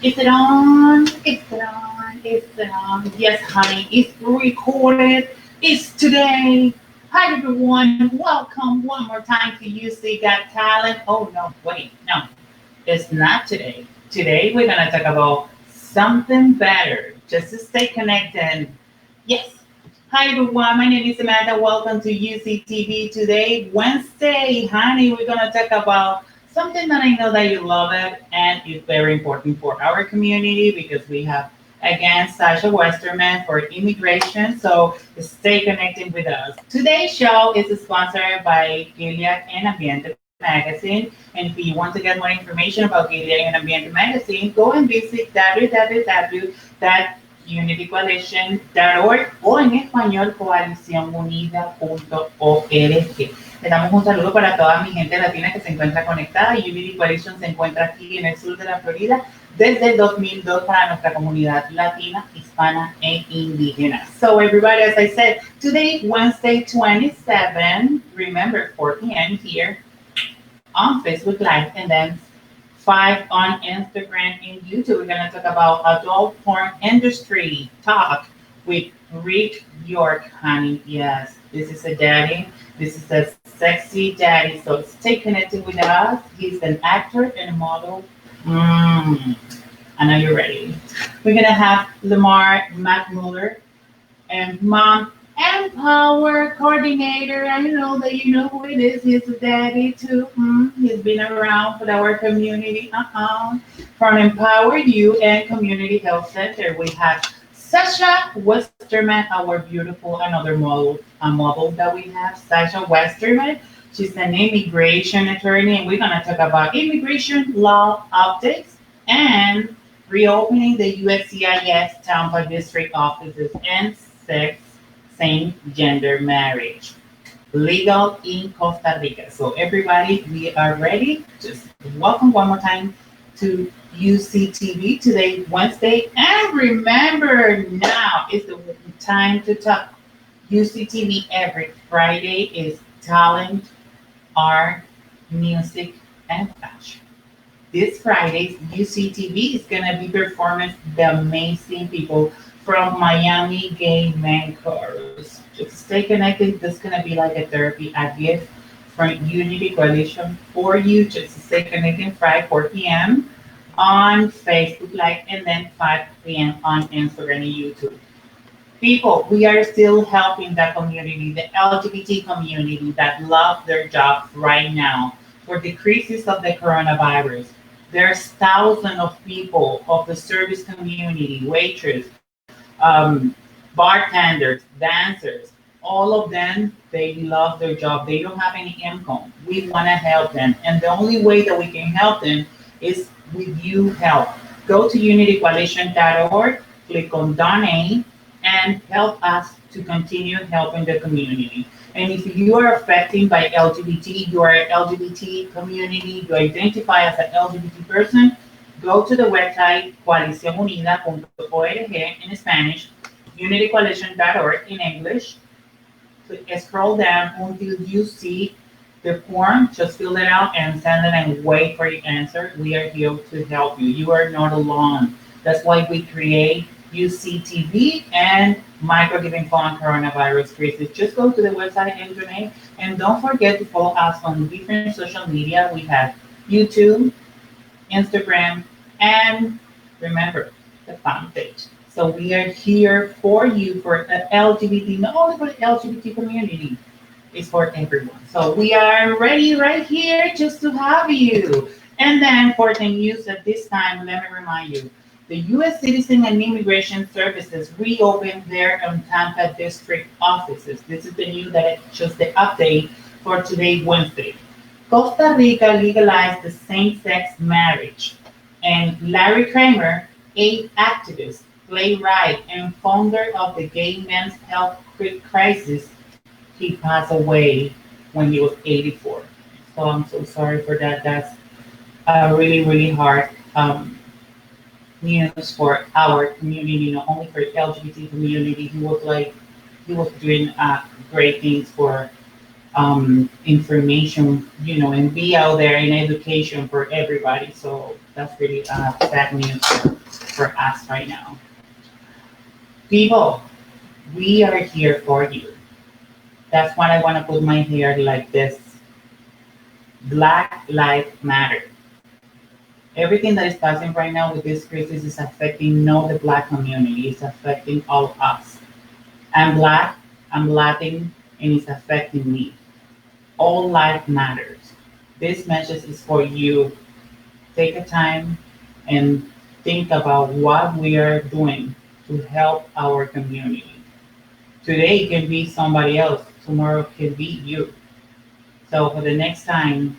Is it on? Is it on? Is it on? Yes, honey, it's recorded. It's today. Hi, everyone. Welcome one more time to UC Got Talent. Oh, no, wait, no, it's not today. Today, we're going to talk about something better. Just to stay connected. Yes. Hi, everyone. My name is Samantha. Welcome to UCTV. Today, Wednesday. Honey, we're going to talk about something that I know that you love it and it's very important for our community because we have, again, Sasha Westerman for immigration. So stay connected with us. Today's show is sponsored by Gilead and Ambiente Magazine. And if you want to get more information about Gilead and Ambiente Magazine, go and visit www.unitycoalition.org o en español coaliciónunida.org. Le damos un saludo para toda mi gente latina que se encuentra conectada. Unity Coalition se encuentra aquí en el sur de la Florida desde el 2002 para nuestra comunidad latina, hispana e indígena. So everybody, as I said, today, Wednesday 27, remember 4 p.m. here on Facebook Live and then 5 on Instagram and YouTube. We're going to talk about adult porn industry talk with Rikk York, honey. Yes, this is a daddy. This is a sexy daddy. So stay connected with us. He's an actor and a model. I know you're ready. We're going to have LaMar, McMullen, and Mom Empower Coordinator. I know that you know who it is. He's a daddy too. He's been around for our community. From Empower You and Community Health Center, we have Sasha Westerman, our beautiful another model that we have. Sasha Westerman. She's an immigration attorney, and we're gonna talk about immigration law updates and reopening the USCIS Tampa district offices and same-gender marriage legal in Costa Rica. So everybody, we are ready. Just welcome one more time to UCTV today, Wednesday. And remember, now is the time to talk. UCTV every Friday is talent, art, music, and fashion. This Friday, UCTV is going to be performing the amazing people from Miami Gay Men Chorus. Just stay connected. This is going to be like a therapy, a gift from Unity Coalition for you. Just stay connected Friday, 4 p.m. on Facebook Live and then 5 p.m. on Instagram and YouTube. People, we are still helping the community, the LGBT community that love their jobs right now for the crisis of the coronavirus. There's thousands of people of the service community, waitress, bartenders, dancers, all of them, they love their job. They don't have any income. We want to help them. And the only way that we can help them is with you help. Go to unitycoalition.org, click on donate, and help us to continue helping the community. And if you are affected by LGBT, you are an LGBT community, you identify as an LGBT person, go to the website coaliciónunida.org in Spanish, unitycoalition.org in English. Scroll down until you see the form, just fill it out and send it and wait for your answer. We are here to help you. You are not alone. That's why we create UCTV and microgiving fund coronavirus crisis. Just go to the website and donate. And don't forget to follow us on different social media. We have YouTube, Instagram, and remember the fan page. So we are here for you for the LGBT, not only for the LGBT community, it's for everyone. So we are ready right here just to have you. And then for the news at this time, let me remind you, the U.S. Citizen and Immigration Services reopened their Tampa district offices. This is the news that just the update for today, Wednesday. Costa Rica legalized the same-sex marriage. And Larry Kramer, a activist, playwright, and founder of the Gay Men's Health Crisis, he passed away when he was 84. So I'm so sorry for that. That's really, really hard news for our community, not only for the LGBT community. He was doing great things for information, and be out there in education for everybody. So that's really sad news for us right now. People, we are here for you. That's why I want to put my hair like this. Black Lives Matter. Everything that is passing right now with this crisis is affecting not the Black community, it's affecting all of us. I'm Black, I'm Latin, and it's affecting me. All life matters. This message is for you. Take a time and think about what we are doing to help our community. Today can be somebody else, tomorrow can be you. So for the next time,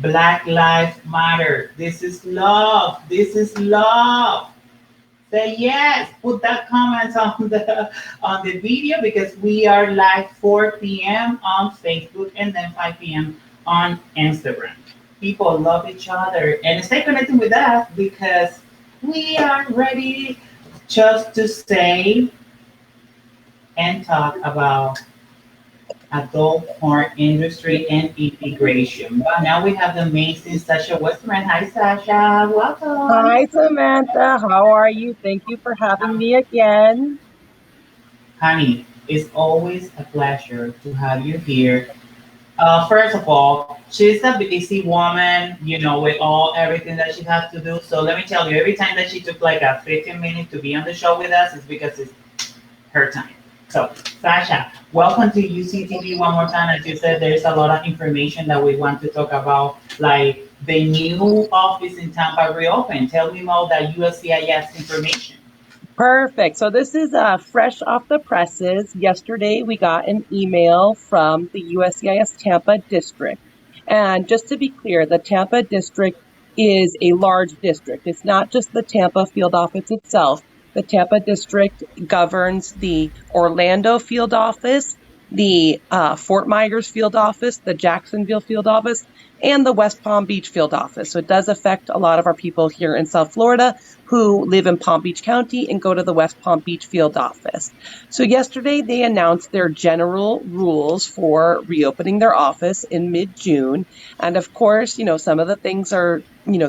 Black Lives Matter. This is love. This is love. Say yes. Put that comment on the video because we are live 4 p.m. on Facebook and then 5 p.m. on Instagram. People love each other and stay connected with us because we are ready just to say and talk about adult porn industry and immigration. Well, now we have the amazing Sasha Westerman. Hi, Sasha. Welcome. Hi, Samantha. How are you? Thank you for having me again. Honey, it's always a pleasure to have you here. First of all, she's a busy woman, with everything that she has to do. So let me tell you, every time that she took like a 15 minutes to be on the show with us, it's because it's her time. So, Sasha, welcome to UCTV one more time. As you said, there's a lot of information that we want to talk about, like the new office in Tampa reopened. Tell me more that USCIS information. Perfect. So this is fresh off the presses. Yesterday, we got an email from the USCIS Tampa district. And just to be clear, the Tampa district is a large district. It's not just the Tampa field office itself. The Tampa district governs the Orlando field office, the Fort Myers field office, the Jacksonville field office, and the West Palm Beach field office. So it does affect a lot of our people here in South Florida who live in Palm Beach County and go to the West Palm Beach field office. So yesterday they announced their general rules for reopening their office in mid-June. And of course, some of the things are,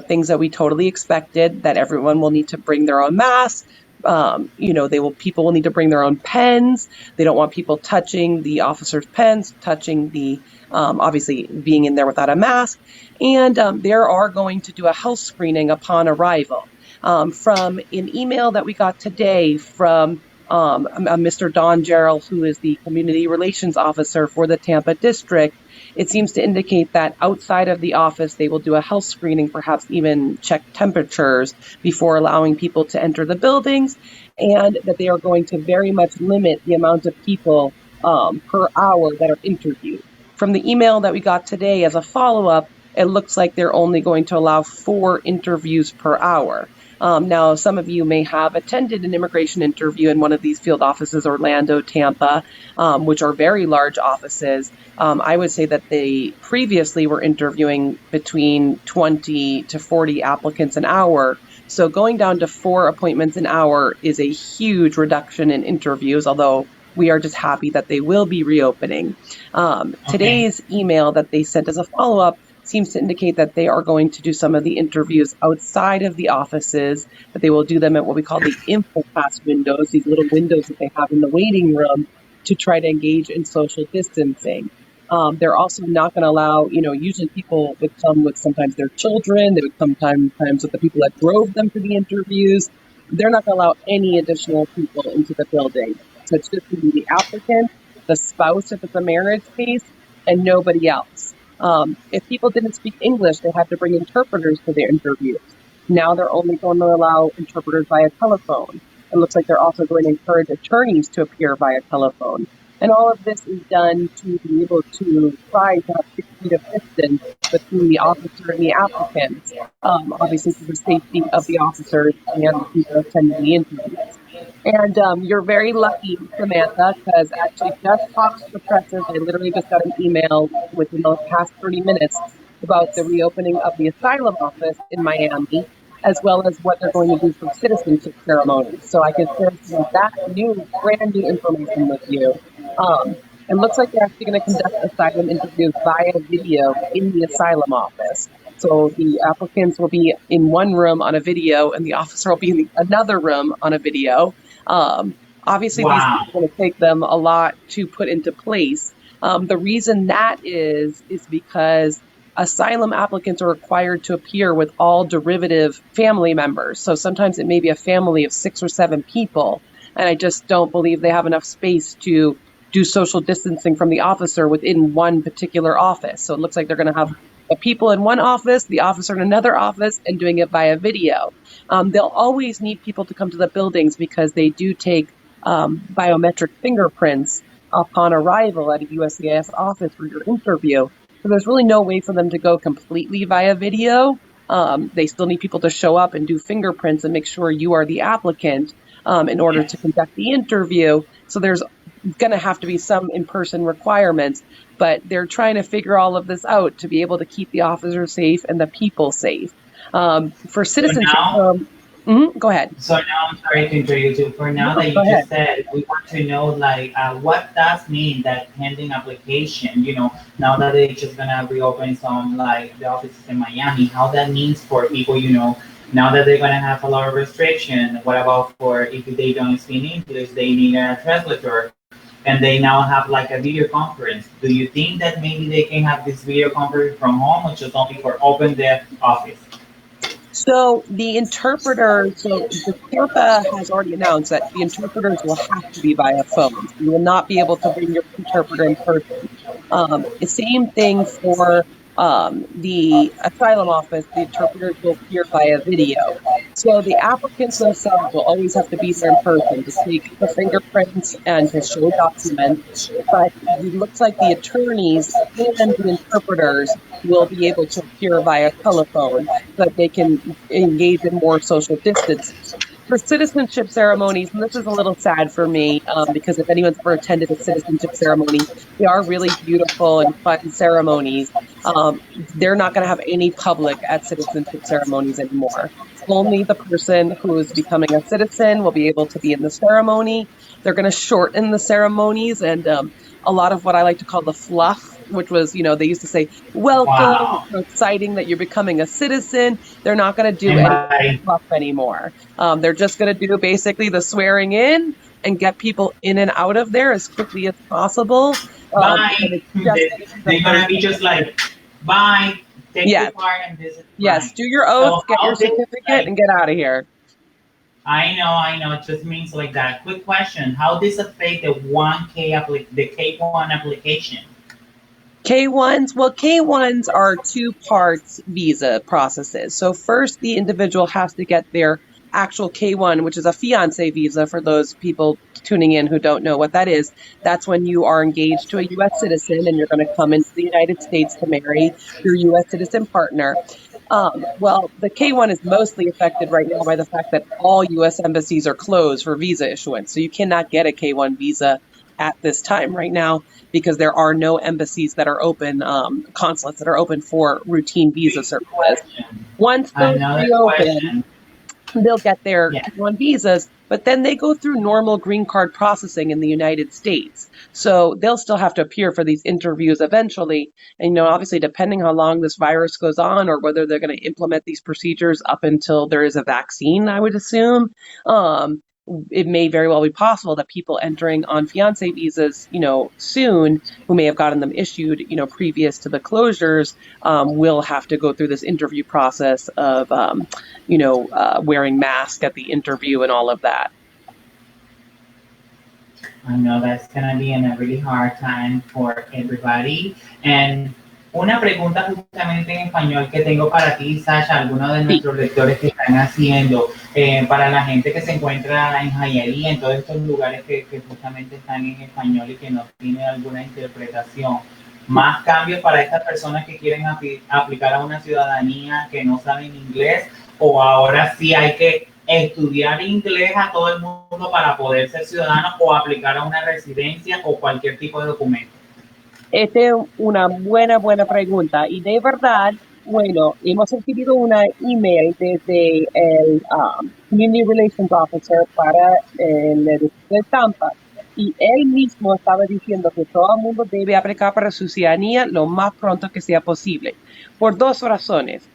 things that we totally expected, that everyone will need to bring their own masks. People will need to bring their own pens. They don't want people touching the officers' pens, touching the, obviously being in there without a mask. And they are going to do a health screening upon arrival. From an email that we got today from Mr. Don Gerald, who is the community relations officer for the Tampa district, it seems to indicate that outside of the office, they will do a health screening, perhaps even check temperatures before allowing people to enter the buildings, and that they are going to very much limit the amount of people per hour that are interviewed. From the email that we got today as a follow-up, it looks like they're only going to allow 4 interviews per hour. Now, some of you may have attended an immigration interview in one of these field offices, Orlando, Tampa, which are very large offices. I would say that they previously were interviewing between 20 to 40 applicants an hour. So going down to 4 appointments an hour is a huge reduction in interviews, although we are just happy that they will be reopening. Today's email that they sent as a follow-up seems to indicate that they are going to do some of the interviews outside of the offices, that they will do them at what we call the InfoPass windows, these little windows that they have in the waiting room to try to engage in social distancing. They're also not going to allow, usually people would come with sometimes their children, they would come sometimes with the people that drove them to the interviews. They're not going to allow any additional people into the building. So it's just going to be the applicant, the spouse if it's a marriage case, and nobody else. If people didn't speak English, they had to bring interpreters to their interviews. Now they're only going to allow interpreters via telephone. It looks like they're also going to encourage attorneys to appear via telephone. And all of this is done to be able to try to have 6 feet of distance between the officer and the applicant, obviously for the safety of the officers and the people attending the interviews. And you're very lucky, Samantha, because actually just talked to the presses. I literally just got an email within the past 30 minutes about the reopening of the asylum office in Miami, as well as what they're going to do for citizenship ceremonies. So I can share some of that brand new information with you. It looks like they're actually going to conduct asylum interviews via video in the asylum office. So the applicants will be in one room on a video, and the officer will be in another room on a video. Obviously, these Wow. things are going to take them a lot to put into place. The reason that is because asylum applicants are required to appear with all derivative family members. So sometimes it may be a family of 6 or 7 people. And I just don't believe they have enough space to do social distancing from the officer within one particular office. So it looks like they're going to have the people in one office, the officer in another office, and doing it via video. They'll always need people to come to the buildings because they do take biometric fingerprints upon arrival at a USCIS office for your interview. So there's really no way for them to go completely via video. They still need people to show up and do fingerprints and make sure you are the applicant in order to conduct the interview. So there's going to have to be some in-person requirements, but they're trying to figure all of this out to be able to keep the officers safe and the people safe. For citizenship, go ahead. So now I'm sorry to introduce you. For now that you just said, we want to know like what does mean that pending application, now that they're just gonna reopen some like the offices in Miami, how that means for people, now that they're gonna have a lot of restriction, what about for if they don't speak English, they need a translator, and they now have like a video conference. Do you think that maybe they can have this video conference from home, or just only for open the office? So the interpreters, the Tampa has already announced that the interpreters will have to be via phone. You will not be able to bring your interpreter in person. The same thing for the asylum office, the interpreters will appear via video. So the applicants themselves will always have to be there in person to take the fingerprints and to show documents. But it looks like the attorneys and the interpreters will be able to appear via telephone so that they can engage in more social distance. For citizenship ceremonies, and this is a little sad for me because if anyone's ever attended a citizenship ceremony, they are really beautiful and fun ceremonies. They're not going to have any public at citizenship ceremonies anymore. Only the person who is becoming a citizen will be able to be in the ceremony. They're going to shorten the ceremonies and a lot of what I like to call the fluff, which was, they used to say, welcome, It's so exciting that you're becoming a citizen. They're not going to do any fluff anymore. They're just going to do basically the swearing in and get people in and out of there as quickly as possible. Bye. They're going to be just like, bye, take your part and visit. Yes, do your oath, get your certificate, and get out of here. I know. It just means like that. Quick question: how does it affect the K1 application? K1s, well, K1s are 2 parts visa processes. So first, the individual has to get their actual K1, which is a fiancé visa for those people tuning in who don't know what that is. That's when you are engaged to a U.S. citizen and you're going to come into the United States to marry your U.S. citizen partner. Well, the K1 is mostly affected right now by the fact that all U.S. embassies are closed for visa issuance. So you cannot get a K1 visa at this time right now because there are no embassies that are open, consulates that are open for routine visa services. Once those reopen, they'll get their K1 visas, but then they go through normal green card processing in the United States. So they'll still have to appear for these interviews eventually. And, obviously, depending how long this virus goes on or whether they're going to implement these procedures up until there is a vaccine, I would assume, it may very well be possible that people entering on fiancé visas, soon, who may have gotten them issued, previous to the closures, will have to go through this interview process of, wearing masks at the interview and all of that. I know that's going to be a really hard time for everybody. And una pregunta justamente en español que tengo para ti, Sasha, algunos de nuestros lectores que están haciendo, para la gente que se encuentra en Hialeah, en todos estos lugares que justamente están en español y que no tienen alguna interpretación. Más cambios para estas personas que quieren aplicar a una ciudadanía que no saben inglés, o ahora sí hay que estudiar inglés a todo el mundo para poder ser ciudadano o aplicar a una residencia o cualquier tipo de documento. Esta es una buena pregunta y de verdad, hemos recibido una email desde el Community Relations Officer para el distrito de Tampa Y él mismo estaba diciendo que todo el mundo debe aplicar para su ciudadanía lo más pronto que sea posible, por dos razones.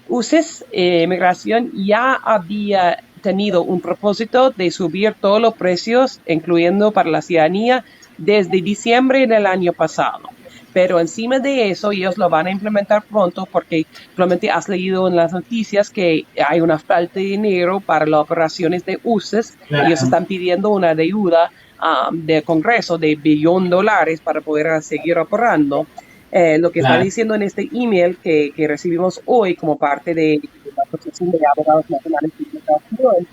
UCES, Migración, ya había tenido un propósito de subir todos los precios, incluyendo para la ciudadanía, desde diciembre del año pasado. Pero encima de eso, ellos lo van a implementar pronto porque probablemente has leído en las noticias que hay una falta de dinero para las operaciones de UCES. Ellos Claro, están pidiendo una deuda del Congreso de $1 billón para poder seguir operando. Lo que está claro. diciendo en este email que recibimos hoy como parte de la Asociación de Abogados Nacionales de Inmigración,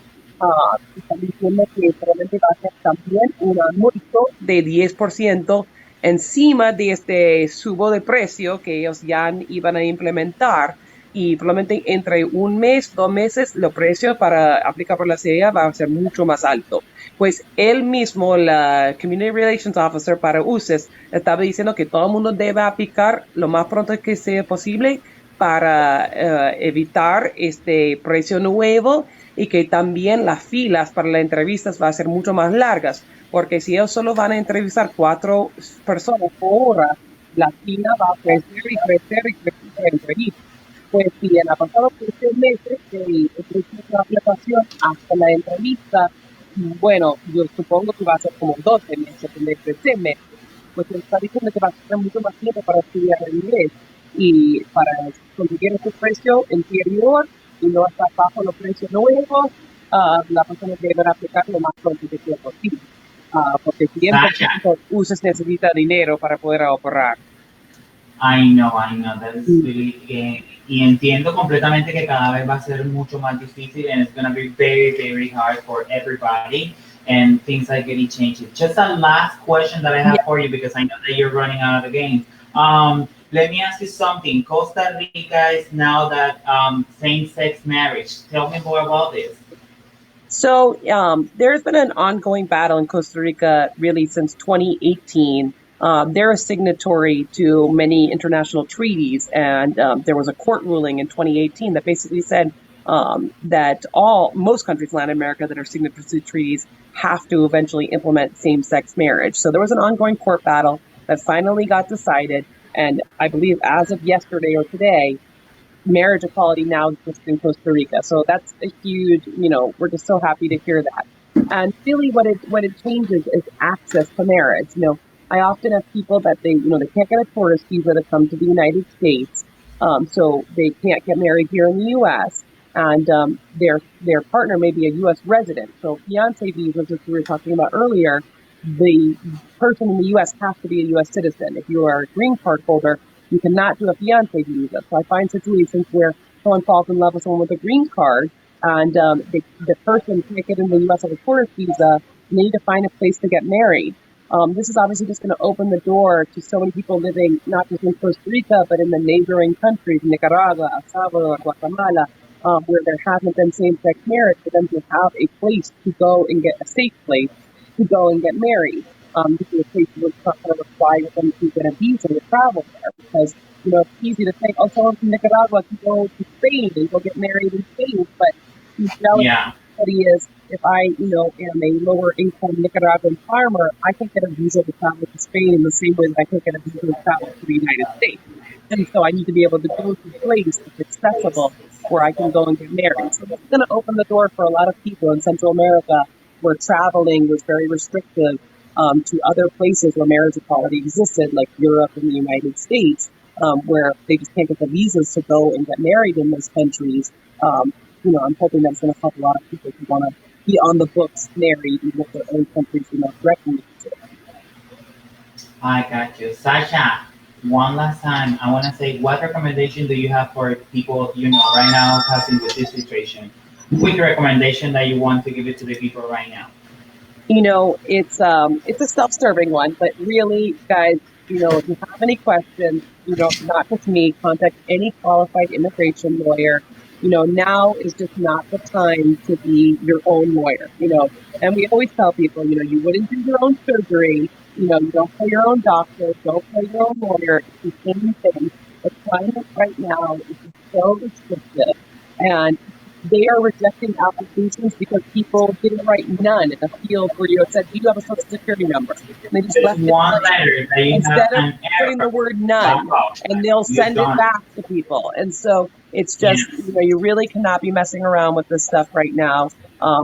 están diciendo que probablemente va a ser también un aumento de 10% encima de este subo de precio que ellos ya iban a implementar, y probablemente entre un mes, 2 meses, los precios para aplicar por la CEA va a ser mucho más alto. Pues él mismo, la Community Relations Officer para UCES, estaba diciendo que todo el mundo debe aplicar lo más pronto que sea posible para evitar este precio nuevo, y que también las filas para las entrevistas va a ser mucho más largas, porque si ellos solo van a entrevistar 4 personas por hora, la fila va a crecer y crecer y crecer para entrevistas. Pues si en la pasada 15 meses el precio de la aplicación hasta la entrevista, bueno, yo supongo que va a ser como 12 meses, en vez de 13 meses. Pues se está diciendo que va a ser mucho más tiempo para estudiar el inglés y para conseguir ese precio inferior y no estar bajo los precios nuevos. La persona debe aplicar lo más pronto que sea posible, porque Sasha, 100% UCES necesita dinero para poder ahorrar. I know, that is really, y entiendo completamente que cada vez va a ser mucho más difícil and it's going to be very, very hard for everybody and things are getting changed. Just a last question that I have for you because I know that you're running out of the game. Let me ask you something. Costa Rica is now that same-sex marriage. Tell me more about this. So there's been an ongoing battle in Costa Rica really since 2018. They're a signatory to many international treaties, and there was a court ruling in 2018 that basically said that most countries in Latin America that are signatories to treaties have to eventually implement same-sex marriage. So there was an ongoing court battle that finally got decided, and I believe as of yesterday or today, marriage equality now exists in Costa Rica. So that's a huge, we're just so happy to hear that. And really what it changes is access to marriage. I often have people that they can't get a tourist visa to come to the United States. So they can't get married here in the U.S. And their partner may be a U.S. resident. So fiancé visas, as we were talking about earlier, the person in the U.S. has to be a U.S. citizen. If you are a green card holder, you cannot do a fiancé visa. So I find situations where someone falls in love with someone with a green card, and the person can't get in the U.S. on a tourist visa, and they need to find a place to get married. This is obviously just going to open the door to so many people living not just in Costa Rica, but in the neighboring countries, Nicaragua, El Salvador, Guatemala, where there hasn't been same-sex marriage, for them to have a place to go and get a safe place to go and get married. This is a place where it's not going to require them to get a visa to travel there, because it's easy to think, oh, someone from Nicaragua can go to Spain and go get married in Spain, but the reality is, if I, am a lower income Nicaraguan farmer, I can't get a visa to travel to Spain in the same way that I can't get a visa to travel to the United States. And so I need to be able to go to a place that's accessible where I can go and get married. So that's going to open the door for a lot of people in Central America where traveling was very restrictive, to other places where marriage equality existed, like Europe and the United States, where they just can't get the visas to go and get married in those countries. I'm hoping that's going to help a lot of people who want to be on the books married in their own countries directly. I got you. Sasha, one last time, I want to say, what recommendation do you have for people, right now passing with this situation? Quick recommendation that you want to give it to the people right now. It's a self-serving one, but really, guys, if you have any questions, not just me, contact any qualified immigration lawyer. Now is just not the time to be your own lawyer, and we always tell people, you wouldn't do your own surgery, you don't pay your own doctor, don't pay your own lawyer. It's the same thing. The climate right now is so restrictive, and they are rejecting applications because people didn't write none in the field where you said, do you have a social security number? And they just Just left it one blank letter that you have instead of an putting the error. word That's none, all. and they'll You're send it done. back to people. And so it's Yes. just, you really cannot be messing around with this stuff right now.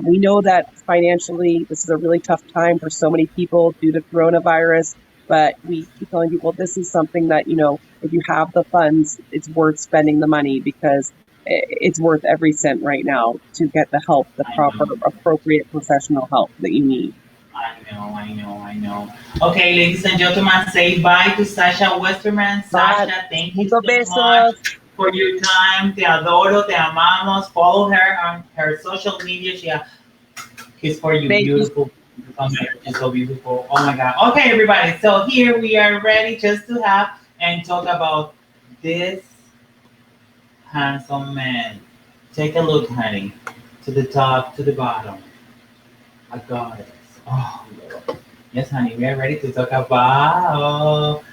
We know that financially, this is a really tough time for so many people due to coronavirus, but we keep telling people this is something that, if you have the funds, it's worth spending the money because it's worth every cent right now to get the help, the I proper, know. appropriate professional help that you need. I know. Okay, ladies and gentlemen, say bye to Sasha Westerman. Bye. Sasha, thank you Muchos so much besos. for your time. Te adoro, te amamos. Follow her on her social media. She's for you, Thank you. beautiful. She's so beautiful. Oh my God. Okay, everybody. So here we are ready just to have and talk about this handsome man. Take a look, honey, to the top, to the bottom. A goddess. Oh, Lord. Yes, honey, we are ready to talk about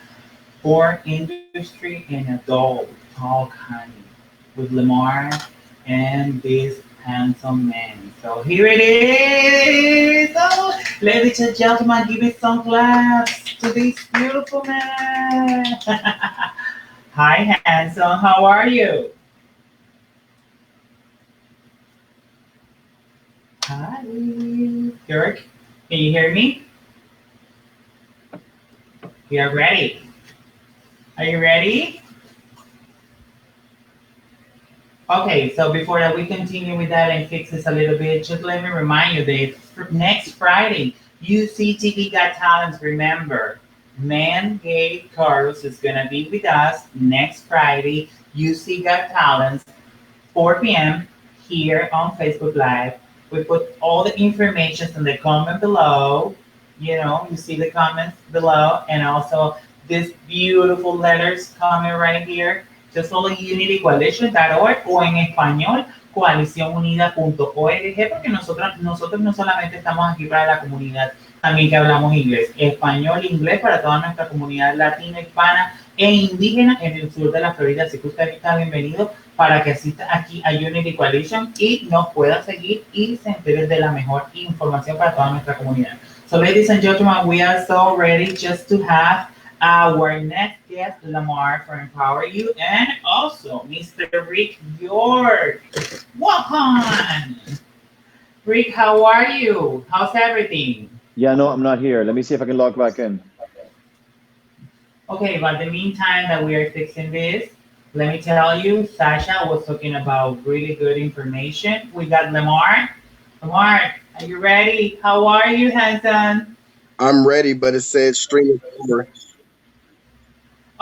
porn industry and adult talk, honey, with LaMar and this handsome man. So here it is. Oh, ladies and gentlemen, give me some claps to this beautiful man. Hi, handsome. How are you? Hi, Dirk. Can you hear me? We are ready. Are you ready? Okay, so before that we continue with that and fix this a little bit, just let me remind you that next Friday, UCTV Got Talents, remember, Man Gay Carlos is going to be with us next Friday, UC Got Talents, 4 p.m. here on Facebook Live. We put all the information in the comment below. You see the comments below, and also this beautiful letters comment right here. Just only unitycoalition.org o en español coaliciónunida.org, porque nosotros no solamente estamos aquí para la comunidad, también que hablamos inglés, español, inglés para toda nuestra comunidad latina, hispana e indígena en el sur de la Florida. Así que usted está bienvenido para que asista aquí a Unity Coalition y nos pueda seguir y se entere de la mejor información para toda nuestra comunidad. So, ladies and gentlemen, we are so ready just to have our next guest, LaMar, for Empower You, and also Mr. Rikk York. Welcome! Rikk, how are you? How's everything? Yeah, no, I'm not here. Let me see if I can log back in. Okay, but in the meantime that we are fixing this, let me tell you, Sasha was talking about really good information. We got LaMar. LaMar, are you ready? How are you, handsome? I'm ready, but it says stream is over.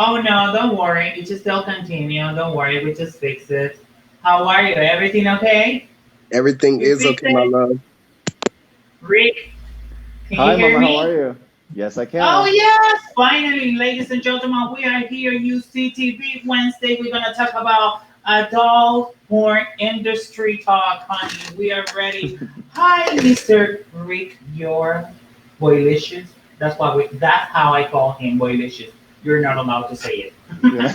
Oh no, don't worry. We just still continue. Don't worry, we just fix it. How are you? Everything okay? Everything You is fix okay, my it? love. Rikk, can Hi, you hear Mama. me? How are you? Yes, I can. Oh yes, finally, ladies and gentlemen, we are here. UCTV Wednesday. We're gonna talk about adult porn industry talk, honey. We are ready. Hi, Mr. Rikk, your boylicious. That's how I call him, boylicious. You're not allowed to say it. Yeah.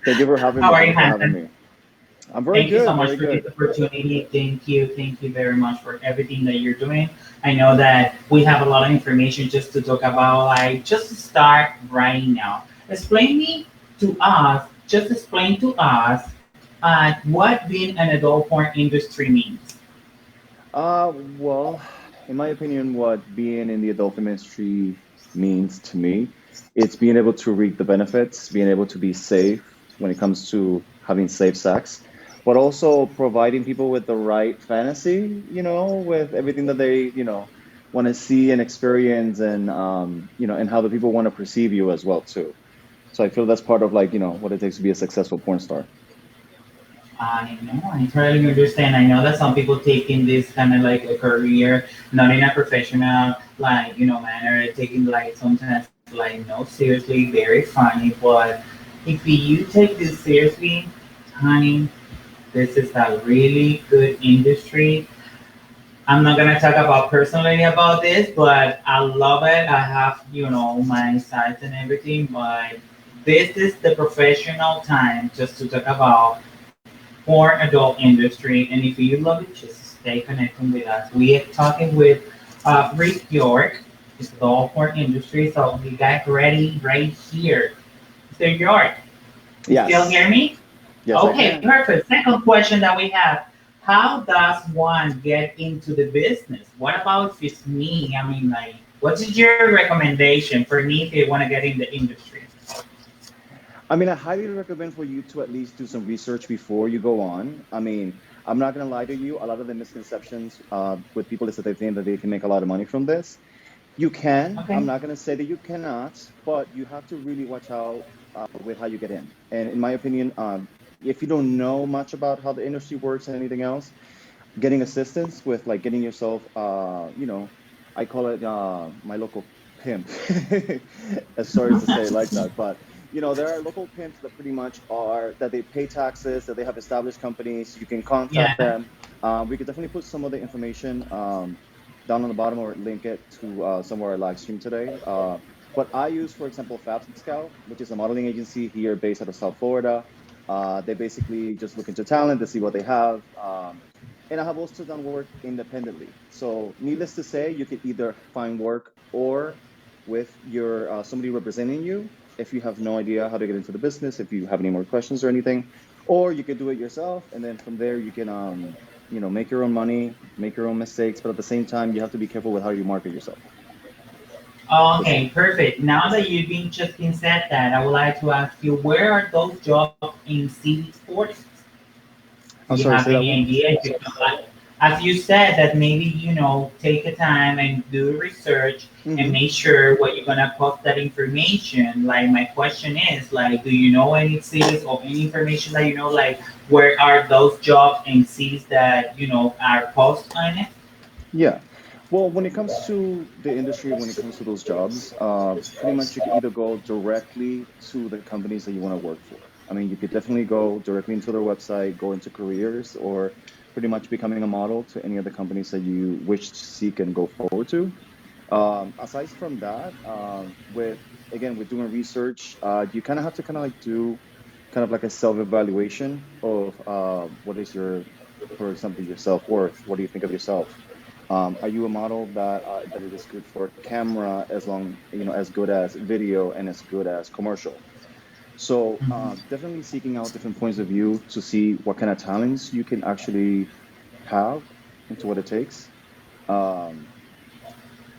Thank you for having me. How are you, Thank you for having Hanson? me. I'm very Thank you so good. much Very for this good. opportunity. Thank you very much for everything that you're doing. I know that we have a lot of information just to talk about. Like, just to start right now. Explain to us what being an adult porn industry means. Well, in my opinion, what being in the adult film industry means to me, it's being able to reap the benefits, being able to be safe when it comes to having safe sex, but also providing people with the right fantasy, with everything that they, want to see and experience and how the people want to perceive you as well, too. So I feel that's part of what it takes to be a successful porn star. I know, I totally understand. I know that some people taking this kind of like a career, not in a professional, manner, taking like sometimes like no seriously, very funny. But if you take this seriously, honey, this is a really good industry. I'm not gonna talk about personally about this, but I love it. I have, my sites and everything, but this is the professional time just to talk about for adult industry. And if you love it, just stay connected with us. We are talking with Rikk York, it's all for industry. So we got ready right here. So York, you still Yes. hear me? Yes, I Okay, can. perfect. Second question that we have. How does one get into the business? What about if it's me? I mean, like, what is your recommendation for me if you want to get in the industry? I mean, I highly recommend for you to at least do some research before you go on. I mean, I'm not going to lie to you. A lot of the misconceptions with people is that they think that they can make a lot of money from this. You can. I'm Okay. not going to say that you cannot, but you have to really watch out with how you get in. And in my opinion, if you don't know much about how the industry works and anything else, getting assistance with like getting yourself, I call it my local pimp. As sorry to say it like that, but there are local pimps that pretty much are that they pay taxes, that they have established companies. You can contact Yeah. them. We could definitely put some of the information down on the bottom or link it to somewhere I live stream today. But I use, for example, Fab Scout, which is a modeling agency here based out of South Florida. They basically just look into talent to see what they have. And I have also done work independently. So, needless to say, you can either find work or with your somebody representing you if you have no idea how to get into the business, if you have any more questions or anything, or you could do it yourself, and then from there you can make your own money, make your own mistakes, but at the same time you have to be careful with how you market yourself. Because Okay, perfect. Now that you've been said that, I would like to ask you, where are those jobs in CD40? Do I'm you sorry, have say that any one. idea? If you feel like, as you said, that maybe take the time and do research and Mm-hmm. make sure what you're gonna post that information. Like my question is, like, do you know any cities or any information that like where are those jobs and cities that are post on it? Yeah. Well, when it comes to the industry, when it comes to those jobs, pretty much you can either go directly to the companies that you want to work for. I mean, you could definitely go directly into their website, go into careers, or pretty much becoming a model to any of the companies that you wish to seek and go forward to. Aside from that, with doing research, you kind of have to kind of like do kind of like a self-evaluation of what is your, for example, your self-worth. What do you think of yourself? Are you a model that it is good for camera as long, as good as video and as good as commercial? So definitely seeking out different points of view to see what kind of talents you can actually have into what it takes. Um,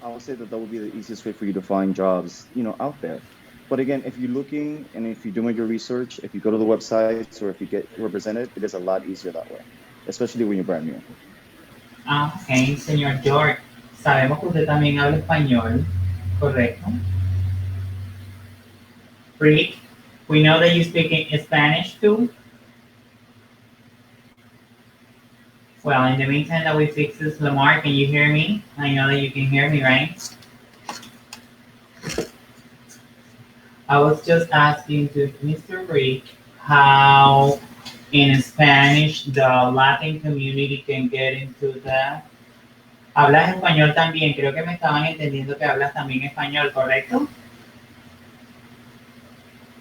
I would say that that would be the easiest way for you to find jobs, out there. But again, if you're looking and if you're doing your research, if you go to the websites or if you get represented, it is a lot easier that way, especially when you're brand new. Ah, ok, señor George. Sabemos que usted también habla español, ¿correcto? Rick, we know that you speak in Spanish too. Well, in the meantime that we fix this, LaMar, can you hear me? I know that you can hear me, right? I was just asking to Mr. Rick how in Spanish the Latin community can get into that. Hablas español también, creo que me estaban entendiendo que hablas también español, ¿correcto?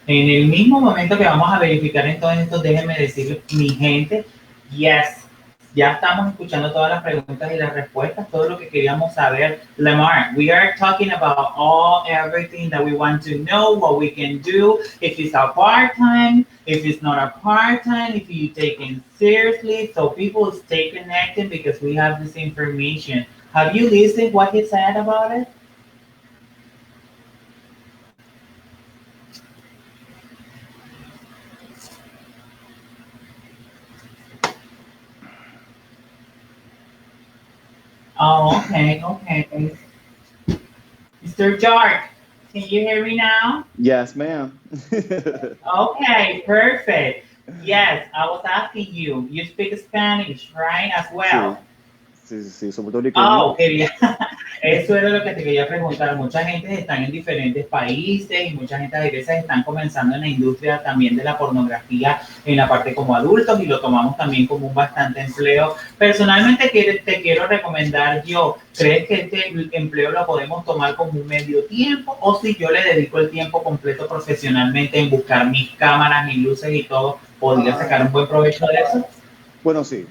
En el mismo momento que vamos a verificar entonces esto, déjenme decirle, mi gente, yes, ya estamos escuchando todas las preguntas y las respuestas, todo lo que queríamos saber. LaMar, we are talking about everything that we want to know, what we can do, if it's a part-time, if it's not a part-time, if you take it seriously, so people stay connected because we have this information. Have you listened what he said about it? Oh, okay, okay. Mr. Jark, can you hear me now? Yes, ma'am. Okay, perfect. Yes, I was asking you. You speak Spanish, right, as Sí, well? Sí, son puertorriqueños. Ok, bien. Eso era lo que te quería preguntar. Mucha gente está en diferentes países y mucha gente a veces están comenzando en la industria también de la pornografía en la parte como adultos y lo tomamos también como un bastante empleo. Personalmente te quiero recomendar yo, ¿crees que este empleo lo podemos tomar como un medio tiempo o si yo le dedico el tiempo completo profesionalmente en buscar mis cámaras, mis luces y todo, podría sacar un buen provecho de eso? Bueno, sí.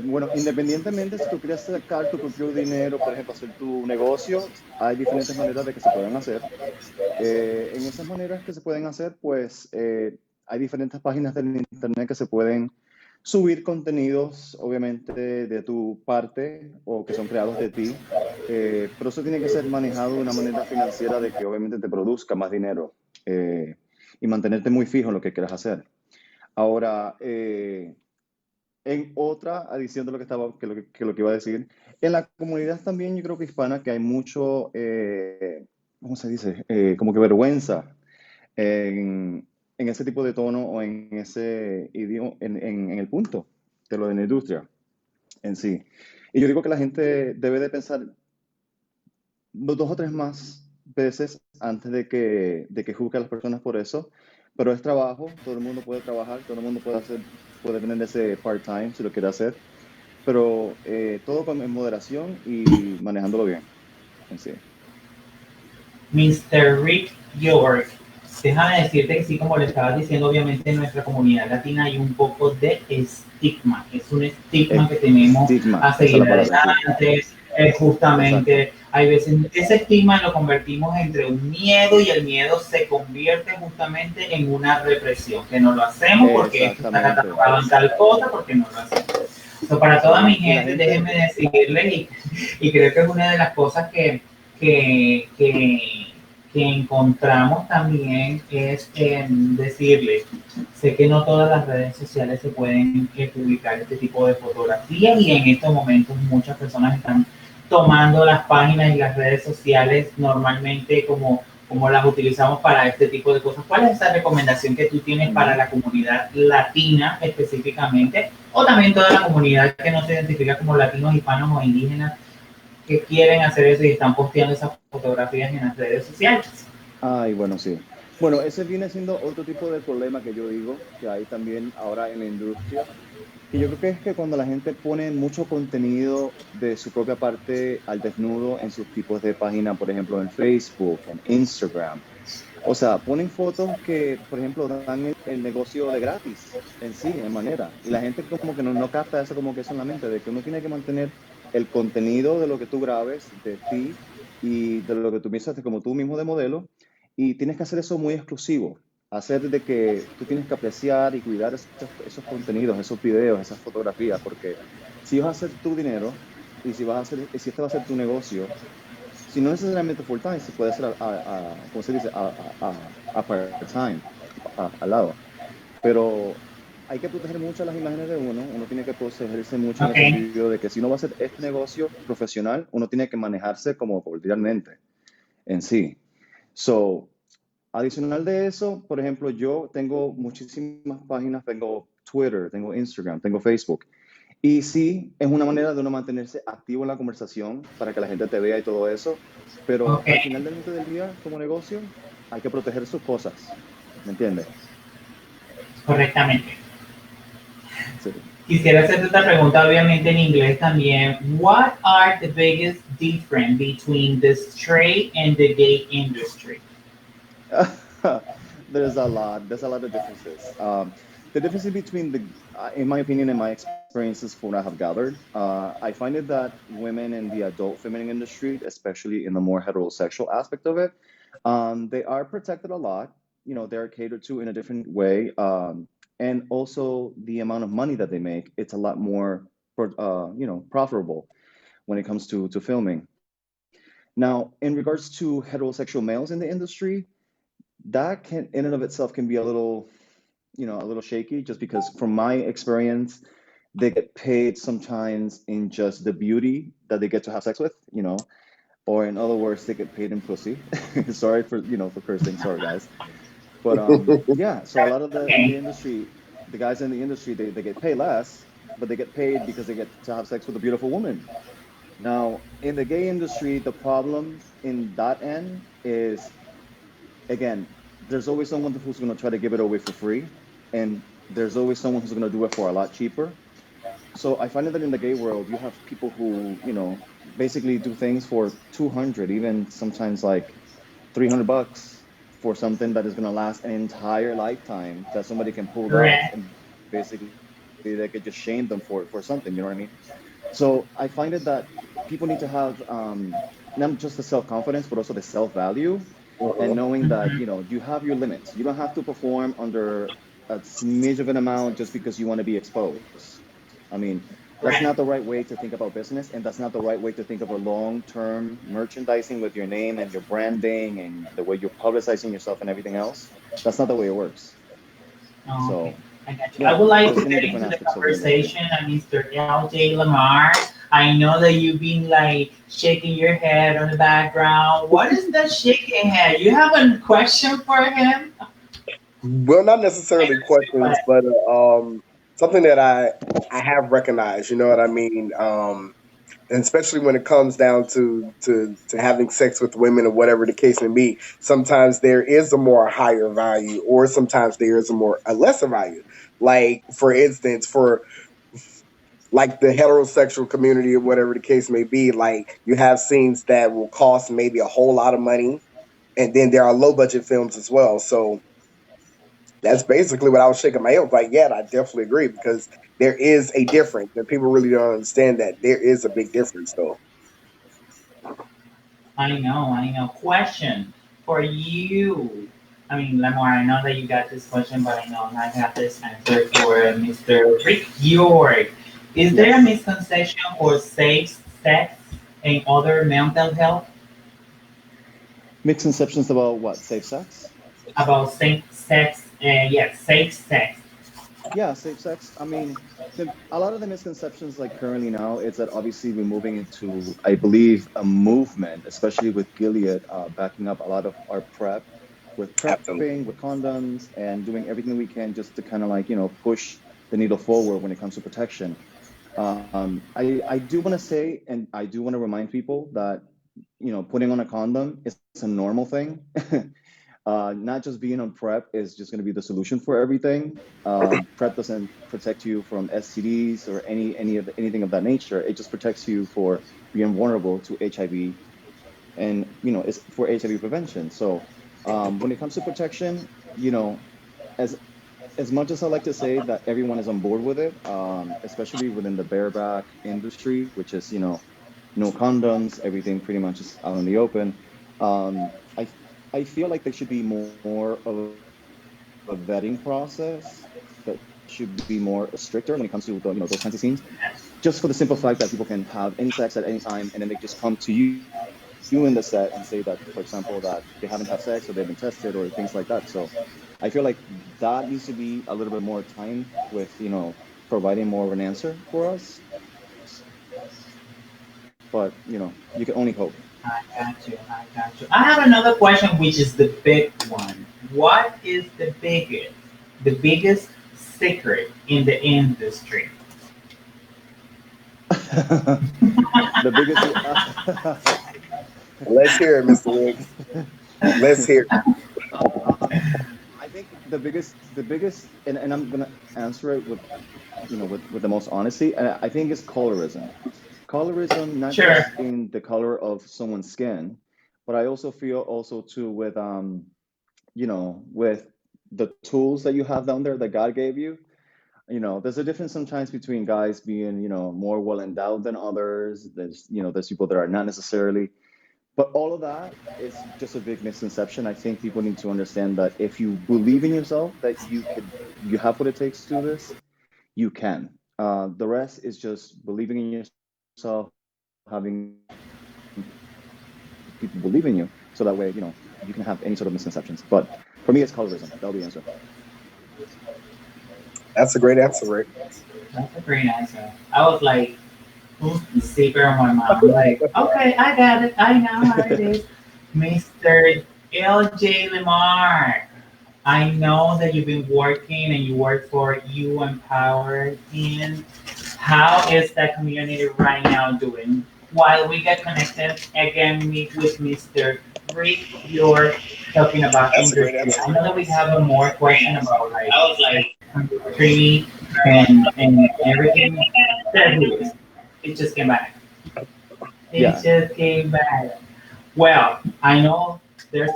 Bueno, independientemente si tú quieres sacar tu propio dinero, por ejemplo, hacer tu negocio, hay diferentes maneras de que se puedan hacer. En esas maneras que se pueden hacer, pues hay diferentes páginas del internet que se pueden subir contenidos, obviamente, de tu parte o que son creados de ti. Pero eso tiene que ser manejado de una manera financiera de que obviamente te produzca más dinero y mantenerte muy fijo en lo que quieras hacer. Ahora, en otra adición de lo que estaba, que lo que iba a decir, en la comunidad también yo creo que hispana que hay mucho, ¿cómo se dice? Como que vergüenza en ese tipo de tono o en ese idioma, en el punto de lo de la industria en sí. Y yo digo que la gente debe de pensar dos o tres más veces antes de que juzgue a las personas por eso. Pero es trabajo, todo el mundo puede trabajar, todo el mundo puede hacer, puede tener ese part-time si lo quiere hacer, pero todo en moderación y manejándolo bien en sí. Mr. Rikk York, déjame decirte que sí, como le estabas diciendo, obviamente en nuestra comunidad latina hay un poco de estigma. Es un estigma que tenemos Estigma, a esa es seguir la palabra, sí. adelante. Exacto. Justamente, hay veces ese estigma lo convertimos entre un miedo y el miedo se convierte justamente en una represión, que no lo hacemos porque esto está Exactamente. catalogado en tal cosa, porque no lo hacemos. Para toda mi Sí. Y la gente, gente, déjenme decirles, y creo que es una de las cosas que, que, que encontramos también es decirles, sé que no todas las redes sociales se pueden publicar este tipo de fotografías y en estos momentos muchas personas están tomando las páginas y las redes sociales normalmente como las utilizamos para este tipo de cosas. ¿Cuál es esa recomendación que tú tienes para la comunidad latina específicamente? O también toda la comunidad que no se identifica como latinos, hispanos o indígenas que quieren hacer eso y están posteando esas fotografías en las redes sociales. ay, bueno, sí. Bueno, ese viene siendo otro tipo de problema que yo digo que hay también ahora en la industria, que yo creo que es que cuando la gente pone mucho contenido de su propia parte al desnudo en sus tipos de página, por ejemplo, en Facebook, en Instagram, o sea, ponen fotos que, por ejemplo, dan el negocio de gratis en sí, en manera. Y la gente como que no capta eso como que eso en la mente, de que uno tiene que mantener el contenido de lo que tú grabes, de ti y de lo que tú piensas como tú mismo de modelo. Y tienes que hacer eso muy exclusivo. Hacer de que tú tienes que apreciar y cuidar esos contenidos, esos videos, esas fotografías, porque si vas a hacer tu dinero y si vas a hacer, si este va a ser tu negocio, si no necesariamente full time, se puede hacer ¿cómo se dice? A part-time, al lado. Pero hay que proteger mucho las imágenes de uno. Uno tiene que protegerse mucho en el Ok. sentido de que si uno va a hacer este negocio profesional, uno tiene que manejarse como cordialmente en sí. So, adicional de eso, por ejemplo, yo tengo muchísimas páginas, tengo Twitter, tengo Instagram, tengo Facebook. Y sí, es una manera de uno mantenerse activo en la conversación para que la gente te vea y todo eso, pero Ok, al final del día, como negocio, hay que proteger sus cosas, ¿me entiendes? correctamente. Sí. Quisiera hacerte esta pregunta, obviamente en inglés también. What are the biggest difference between the straight and the gay industry? There's a lot of differences. The differences between in my opinion, and my experiences from what I have gathered, I find it that women in the adult feminine industry, especially in the more heterosexual aspect of it, they are protected a lot. You know, they're catered to in a different way, and also the amount of money that they make, it's a lot more, you know, profitable when it comes to filming. Now, in regards to heterosexual males in the industry, that can in and of itself can be a little, you know, a little shaky just because from my experience they get paid sometimes in just the beauty that they get to have sex with, you know, or in other words they get paid in pussy. Sorry for, you know, for cursing, sorry guys. But yeah, so a lot of the in the Okay. industry, the guys in the industry, they get paid less, but they get paid because they get to have sex with a beautiful woman. Now, in the gay industry, the problem in that end is, again, there's always someone who's going to try to give it away for free, and there's always someone who's going to do it for a lot cheaper. So I find that in the gay world, you have people who, basically do things for 200, even sometimes like $300 for something that is going to last an entire lifetime that somebody can pull off, Correct. and basically they could just shame them for something, you know what I mean? So I find it that people need to have not just the self-confidence, but also the self-value, and Uh-huh. knowing that, Mhm. you have your limits. You don't have to perform under a smidge of an amount just because you want to be exposed. I mean, that's not Correct. the right way to think about business, and that's not the right way to think of a long-term merchandising with your name and your branding and the way you're publicizing yourself and everything else. That's not the way it works. Okay, So, I got you. I yeah, would like there's to many get different into the aspects of the industry. conversation, Mr. LJ LaMar. I know that you've been like shaking your head on the background. What is that shaking head? You have a question for him? Well, not necessarily questions, but something that I have recognized. You know what I mean? And especially when it comes down to having sex with women or whatever the case may be, sometimes there is a more higher value, or sometimes there is a lesser value. Like for instance, for like the heterosexual community or whatever the case may be, like you have scenes that will cost maybe a whole lot of money, and then there are low budget films as well. So that's basically what I was shaking my head. Like, yeah, I definitely agree because there is a difference, and people really don't understand that there is a big difference, though. I know, I know. Question for you. I mean, Lamar, I know that you got this question, but I know I have this answer for Mr. Rick York. Is there a Yes. misconception for safe sex and other mental health Misconceptions about what? Safe sex? about safe sex? Yes, safe sex. Yeah, safe sex. I mean, a lot of the misconceptions, like currently now, is that obviously we're moving into, I believe, a movement, especially with Gilead backing up a lot of our prep with Absolutely. prepping, with condoms, and doing everything we can just to kind of like, push the needle forward when it comes to protection. I do want to say, and I do want to remind people that, putting on a condom is a normal thing. Not just being on PrEP is just going to be the solution for everything. PrEP doesn't protect you from STDs or anything of that nature. It just protects you for being vulnerable to HIV, and it's for HIV prevention. So when it comes to protection, as as much as I like to say that everyone is on board with it, especially within the bareback industry, which is no condoms, everything pretty much is out in the open. I feel like there should be more of a vetting process that should be more stricter when it comes to those kinds of scenes. Just for the simple fact that people can have any sex at any time, and then they just come to you in the set and say that, for example, that they haven't had sex or they've been tested or things like that. So I feel like that needs to be a little bit more time with providing more of an answer for us. But you can only hope. I got you. I got you. I have another question, which is the big one. What is the biggest secret in the industry? The biggest Let's hear it, Mr. Wicks. Let's hear it. I think the biggest, and I'm gonna answer it with with the most honesty. I think it's colorism. Colorism, not Sure. just in the color of someone's skin, but I also feel also too with with the tools that you have down there that God gave you. There's a difference sometimes between guys being more well endowed than others. There's people that are not necessarily. But all of that is just a big misconception. I think people need to understand that if you believe in yourself, that you have what it takes to do this, you can. The rest is just believing in yourself, having people believe in you, so that way, you can have any sort of misconceptions. But for me, it's colorism. That'll be the answer. That's a great answer, Rick. That's a great answer. I was like, the secret of my mom. I'm like, okay, I got it. I know how it is. Mr. LJ Lamar. I know that you've been working and you work for You Empowered. And how is that community right now doing? while we get connected again, meet with Mr. Rikk. You're talking about That's a great industry. answer. I know that we have a more question about like country and everything. There he is. It just came back. It Yeah. just came back. Well, I know there's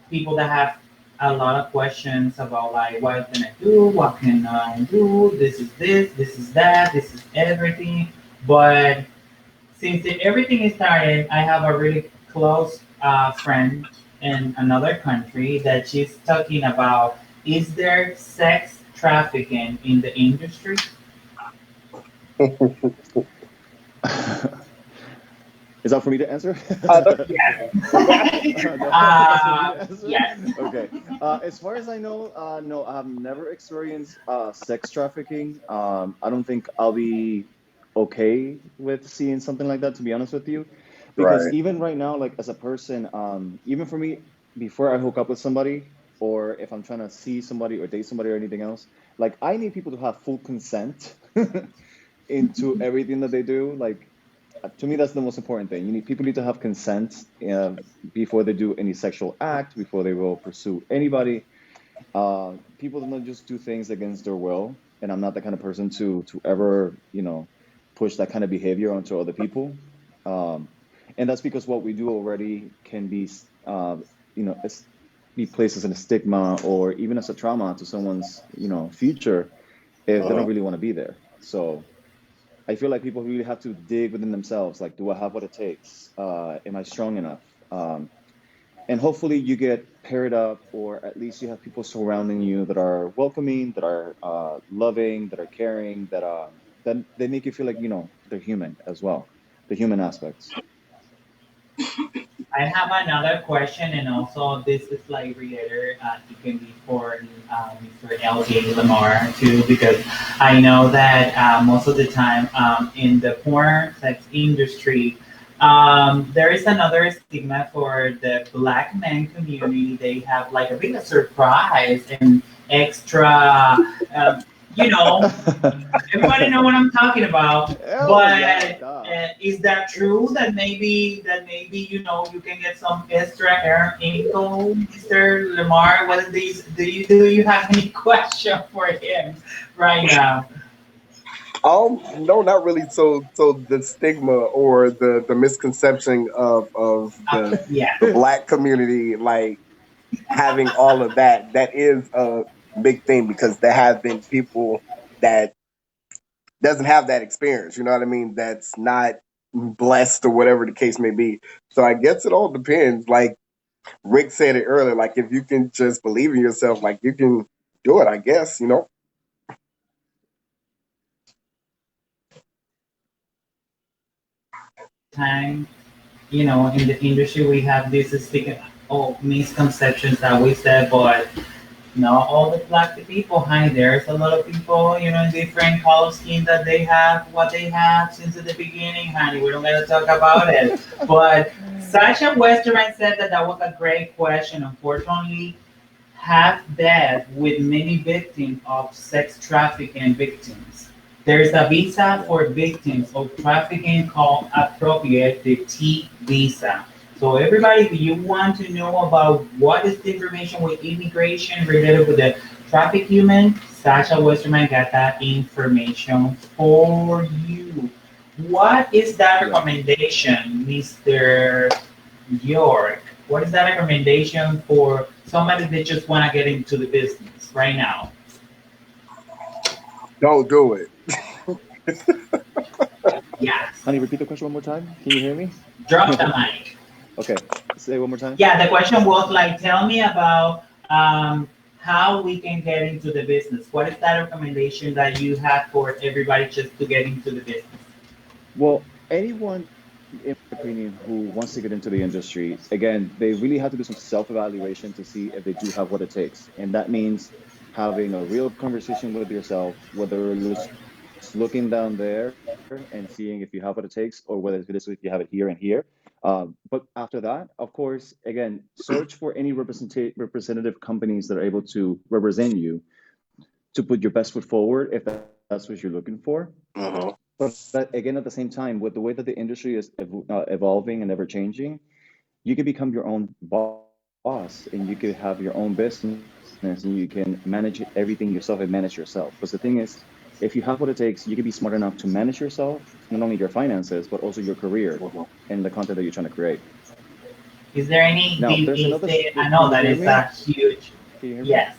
people that have a lot of questions about like what can I do, what can I do, this is that, this is everything. But since everything is started, I have a really close friend in another country that she's talking about, is there sex trafficking in the industry? Is that for me to answer? Yes. That's for me to answer? Yes. Okay. As far as I know, no, I've never experienced sex trafficking. I don't think I'll be okay with seeing something like that, to be honest with you. Because Right. even right now, like as a person, even for me, before I hook up with somebody, or if I'm trying to see somebody or date somebody or anything else, like I need people to have full consent into everything that they do. Like to me, that's the most important thing. People need to have consent before they do any sexual act, before they will pursue anybody. People do not just do things against their will, and I'm not the kind of person to ever, push that kind of behavior onto other people. Um, and that's because what we do already can be, you know, es- be placed as a stigma or even as a trauma to someone's, future if they don't Uh-huh. really want to be there. So I feel like people really have to dig within themselves. Like, do I have what it takes? Am I strong enough? And hopefully you get paired up, or at least you have people surrounding you that are welcoming, that are loving, that are caring, that they make you feel like they're human as well, the human aspects. I have another question, and also this is like related. It can be for Mr. LJ LaMar too, because I know that most of the time in the porn sex industry, there is another stigma for the black men community. They have like a big surprise and extra, um, you know, everybody know what I'm talking about. Oh yeah, But duh. is that true that maybe you can get some extra income, Mr. Lamar? What are these? Do you have any question for him right now? No, not really. So the stigma or the misconception of Yeah. the black community, like having all of that, that is a big thing because there have been people that doesn't have that experience. You know what I mean? That's not blessed or whatever the case may be. So I guess it all depends. Like Rick said it earlier, like if you can just believe in yourself, like you can do it. I guess you know. Time, in the industry we have this stigma, misconceptions that we said, but not all the black people, honey. There's a lot of people, in different color scheme that they have what they have since the beginning, honey. We don't gotta talk about it. But Sasha Westerman said that was a great question. Unfortunately, half dead with many victims of sex trafficking victims. There's a visa Yeah. for victims of trafficking called appropriate, the T visa. So everybody, if you want to know about what is the information with immigration related with the traffic human, Sasha Westerman got that information for you. What is that Yeah. recommendation, Mr. York? What is that recommendation for somebody that just want to get into the business right now? Don't do it. Yes. Honey, repeat the question one more time. Can you hear me? Drop the mic. Okay. Say it one more time. Yeah, the question was like, tell me about how we can get into the business. What is that recommendation that you have for everybody just to get into the business? Well, anyone, in my opinion, who wants to get into the industry, again, they really have to do some self-evaluation to see if they do have what it takes. And that means having a real conversation with yourself, whether you're just looking down there and seeing if you have what it takes, or whether it is if you have it here and here. But after that, of course, again, search for any representative companies that are able to represent you to put your best foot forward if that's what you're looking for. Uh-huh. but again, at the same time, with the way that the industry is evolving and ever changing, you can become your own boss and you could have your own business and you can manage everything yourself and manage yourself. Because the thing is, if you have what it takes, you can be smart enough to manage yourself, not only your finances, but also your career and the content that you're trying to create. Is there any? Now, there's Is another. there? I Can know you that hear is me? a huge. Can you hear me? Yes.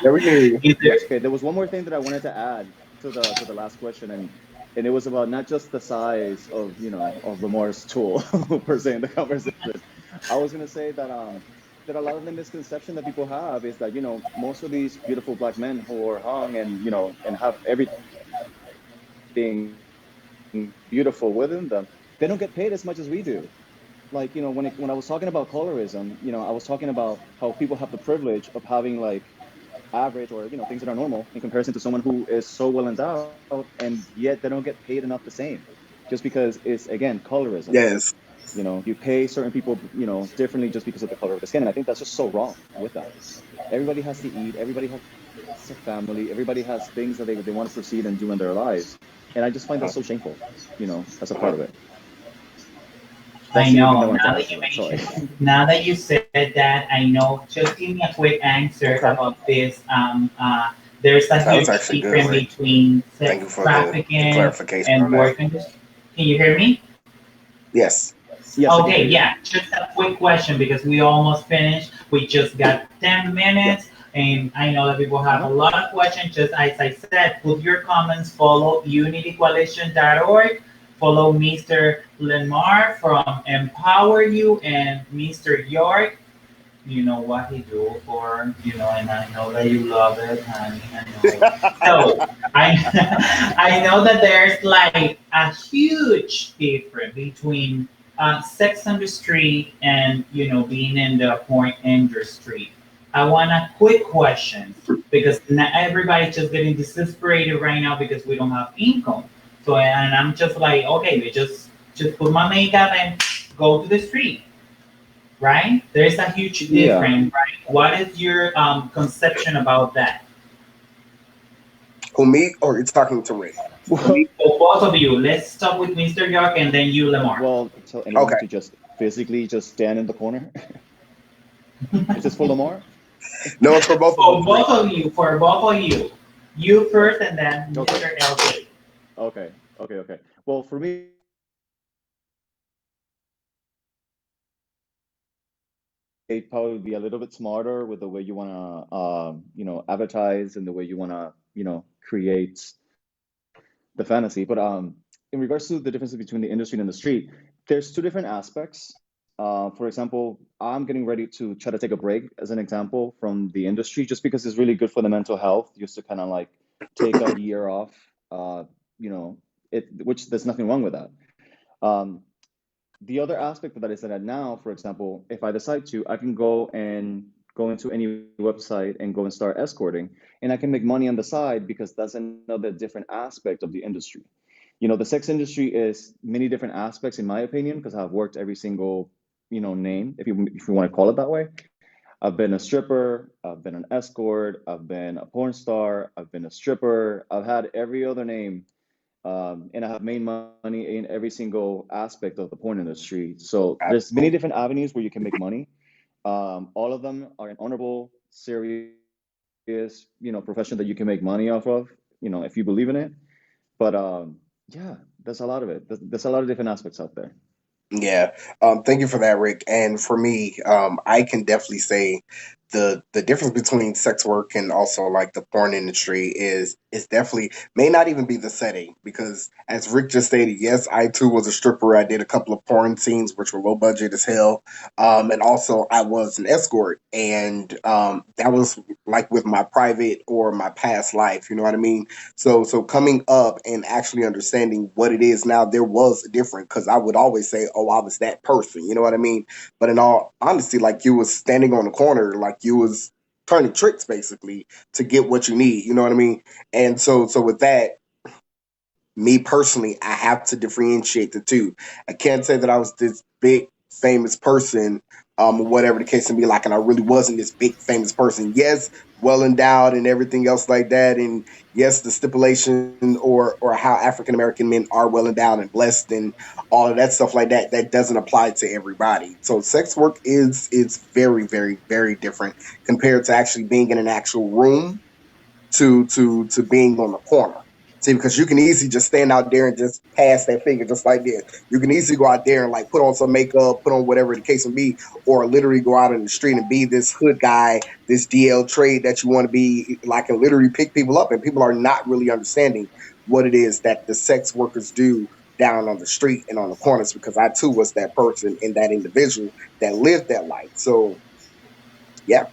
There we go. Is there? Okay, there was one more thing that I wanted to add to the last question, and it was about not just the size of of LaMar's tool per se in the conversation. I was gonna say that a lot of the misconception that people have is that most of these beautiful black men who are hung and and have everything beautiful within them, they don't get paid as much as we do. Like when I was talking about colorism, I was talking about how people have the privilege of having like average or things that are normal in comparison to someone who is so well endowed and yet they don't get paid enough the same just because it's again colorism. Yes. You pay certain people differently just because of the color of the skin, and I think that's just so wrong with that. Everybody has to eat, everybody has a family, everybody has things that they want to proceed and do in their lives, and I just find that so shameful as a part of it. That's I the only thing know. I wanted to Now add that to you that. Sorry. mentioned, now that you said that, I know. Just give me a quick answer Okay. about this. There's a That was huge actually good, difference Rick. between Thank sex you for the trafficking clarification and on that. work industry. Can you hear me? Yes. Yes, I can Okay, hear you. yeah. Just a quick question because we almost finished. We just got 10 Yeah. minutes, and I know that people have a Uh-huh. lot of questions. Just as I said, put your comments. Follow unitycoalition.org. Follow Mr. LaMar from Empower You and Mr. York. You know what he do for, and I know that you love it, honey. I know. So I know that there's like a huge difference between sex industry and being in the porn industry. I want a quick question because not everybody's just getting desesperated right now because we don't have income. So and I'm just like, okay, just put my makeup and go to the street, right? There's a huge Yeah. difference, right? What is your conception about that? Who, me, or you're talking to Rick? Well, So both of you, let's start with Mr. York and then you, LaMar. tell anyone Okay. to just physically just stand in the corner. Is this for Lamar? No, it's for both of us, Rick. For both of you. You first and then Okay. Mr. LJ. Okay. Well, for me, it'd probably be a little bit smarter with the way you want to, advertise and the way you want to, create the fantasy. But in regards to the differences between the industry and the street, there's two different aspects. For example, I'm getting ready to try to take a break, as an example, from the industry, just because it's really good for the mental health, just to kind of like take a year off. You know, which there's nothing wrong with that. Um, the other aspect that I said that now, for example, if I decide to, I can go into any website and go and start escorting, and I can make money on the side because that's another different aspect of the industry. The sex industry is many different aspects, in my opinion, because I've worked every single, name, if you want to call it that way. I've been a stripper, I've been an escort, I've been a porn star, I've been a stripper, I've had every other name, and I have made money in every single aspect of the porn industry. So there's many Absolutely. different avenues where you can make money. All of them are an honorable, serious, profession that you can make money off of, if you believe in it. But yeah, there's a lot of it. There's a lot of different aspects out there. Yeah. Thank you for that, Rick. And for me, I can definitely say the difference between sex work and also like the porn industry is definitely may not even be the setting because as Rick just stated, yes, I too was a stripper. I did a couple of porn scenes which were low budget as hell. And also I was an escort and that was like with my private or my past life, you know what I mean? So coming up and actually understanding what it is now, there was different because I would always say, "Oh, I was that person," you know what I mean? But in all honesty, like you was standing on the corner, like you was turning tricks basically to get what you need, you know what I mean? And so with that, me personally, I have to differentiate the two. I can't say that I was this big famous person, or whatever the case may be like, and I really wasn't this big famous person. Yes, well endowed and everything else like that, and yes, the stipulation or how African American men are well endowed and blessed and all of that stuff like that, that doesn't apply to everybody. So sex work is very, very, very different compared to actually being in an actual room to being on the corner. See, because you can easily just stand out there and just pass that finger just like this. You can easily go out there and like put on some makeup, put on whatever the case may be, or literally go out in the street and be this hood guy, this DL trade that you want to be, like, and literally pick people up. And people are not really understanding what it is that the sex workers do down on the street and on the corners, because I too was that person and that individual that lived that life. So yeah.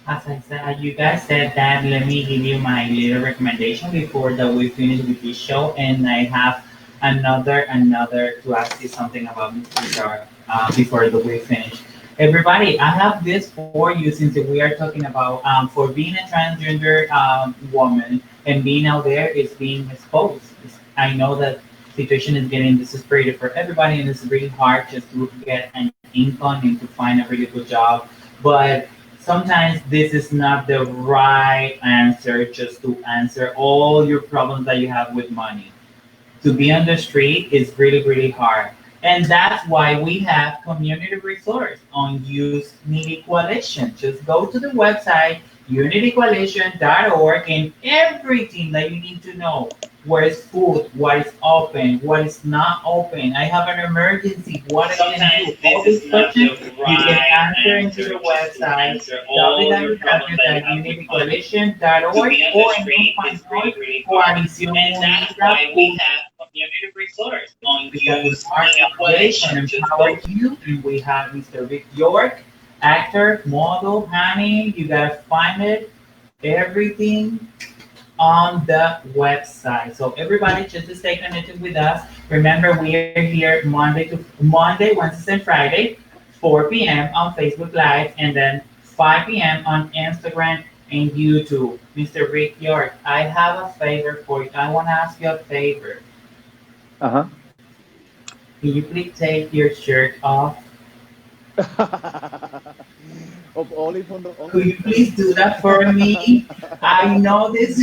As I said, you guys said that. Let me give you my little recommendation before that we finish with this show, and I have another to ask you something about Mr. Dark before that we finish. Everybody, I have this for you since we are talking about for being a transgender woman and being out there is being exposed. I know that situation is getting desesperated for everybody, and it's really hard just to get an income and to find a really good job, but sometimes this is not the right answer just to answer all your problems that you have with money. To be on the street is really, really hard. And that's why we have community resource on Unity Coalition. Just go to the website, unitycoalition.org, and everything that you need to know. Where is food, what is open, what is not open. I have an emergency, what I can do. All these questions you can answer into the website, www.unitycoalition.org, or en español, Coalición Unida community resource on because our foundation empower you, and we have Mr. Rick York, actor, model, honey. You gotta find it, everything on the website. So everybody, just to stay connected with us. Remember, we are here Monday, Wednesday, and Friday, 4 p.m. on Facebook Live, and then 5 p.m. on Instagram and YouTube. Mr. Rick York, I have a favor for you. I want to ask you a favor. Uh-huh. Can you please take your shirt off? Could you please do that for me? I know this.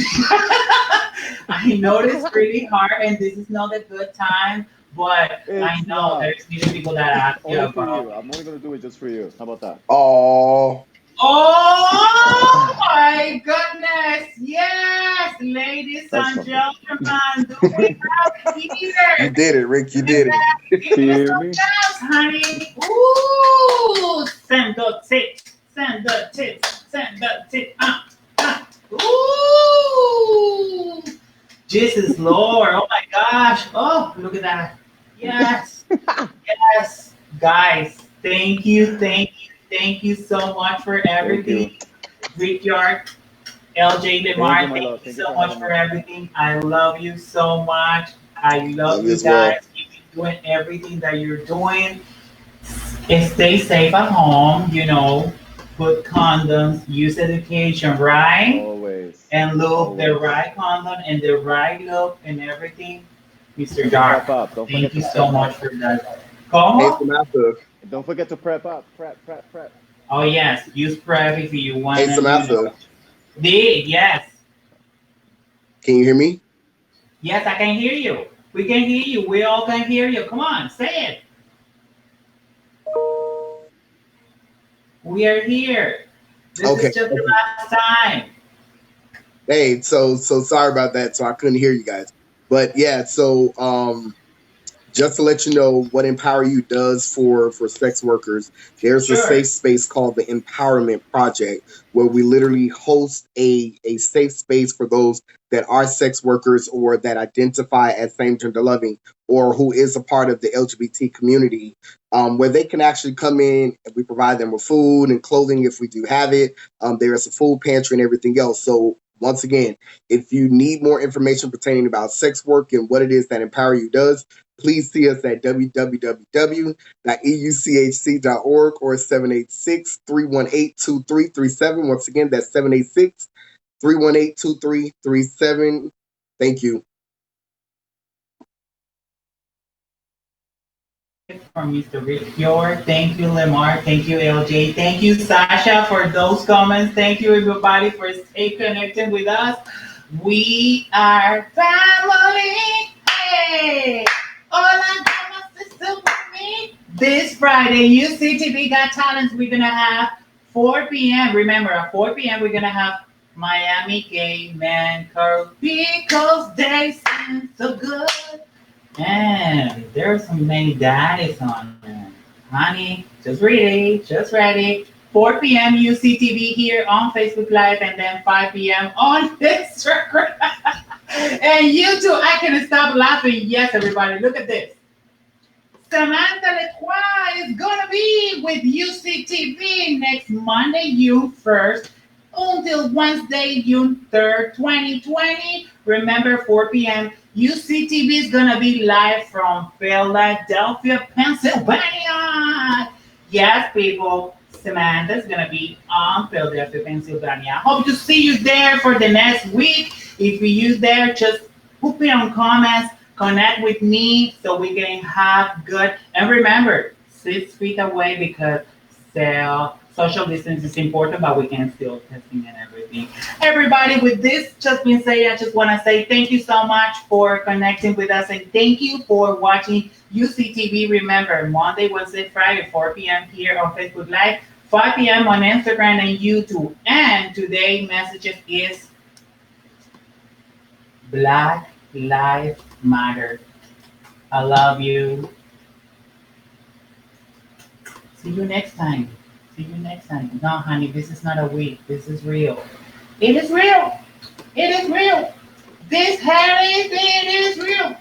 I know this really hard, and this is not a good time. But I know there's many people that ask you Only for about. you. I'm only gonna do it just for you. How about that? Oh, Oh my goodness! Yes, ladies That's and something. gentlemen, do we have it here? you did it, Rick. You did it. Give Do you me hear some me? gas, honey. Ooh, send the tips, send the tips, send the tip. Ooh, Jesus Lord! Oh my gosh! Oh, look at that! Yes, yes, guys. Thank you, thank you so much for everything. Rick York, LJ LaMar, thank you so much for everything. I love you so much. I love you as well. guys. Keep doing everything that you're doing. And stay safe at home, put condoms, use education, right? Always. And look the Always. right condom and the right look and everything. Mr. Dark, Prep up. Don't forget thank to you prep so up. much for that. Hey, Como? Samantha. Don't forget to prep up. Prep. Oh yes, use prep if you want Hey, to. Samantha. Yes. Can you hear me? Yes, I can hear you. We can hear you. We all can hear you. Come on, say it. We are here. This Okay. is just the last time. Hey, so sorry about that. So I couldn't hear you guys. But yeah, so just to let you know what Empower You does for sex workers, there's a Sure. safe space called the Empowerment Project, where we literally host a safe space for those that are sex workers or that identify as same gender loving or who is a part of the LGBT community, where they can actually come in and we provide them with food and clothing if we do have it. There is a food pantry and everything else. So once again, if you need more information pertaining about sex work and what it is that Empower You does, please see us at www.euchc.org or 786-318-2337. Once again, that's 786-318-2337. Thank you. from Mr. Rikk. Thank you, LaMar. Thank you, LJ. Thank you, Sasha, for those comments. Thank you, everybody, for staying connected with us. We are family. Hey! Hola, got my sister with me. This Friday, UCTV Got Talents, we're going to have 4 p.m. Remember, at 4 p.m., we're going to have Miami Gay Man Curl because they seem so good. And there's so many daddies on there. Honey, just ready, just ready. 4 p.m. UCTV here on Facebook Live, and then 5 p.m. on Instagram. And YouTube, I can't stop laughing. Yes, everybody, look at this. Samantha Lequois is going to be with UCTV next Monday, June 1st, until Wednesday, June 3rd, 2020. Remember, 4 p.m. UCTV is going to be live from Philadelphia, Pennsylvania. Yes, people, Samantha's going to be on Philadelphia, Pennsylvania. I hope to see you there for the next week. If you there, just put me on comments, connect with me so we can have good. And remember, 6 feet away because social distance is important, but we can still testing and everything. Everybody, with this just been said, I just want to say thank you so much for connecting with us, and thank you for watching UCTV. Remember, Monday, Wednesday, Friday, 4 p.m. here on Facebook Live, 5 p.m. on Instagram and YouTube. And today's message is Black Lives Matter. I love you. See you next time. See you next time. No, honey, this is not a week. This is real. It is real. It is real. This, Harry, it is real.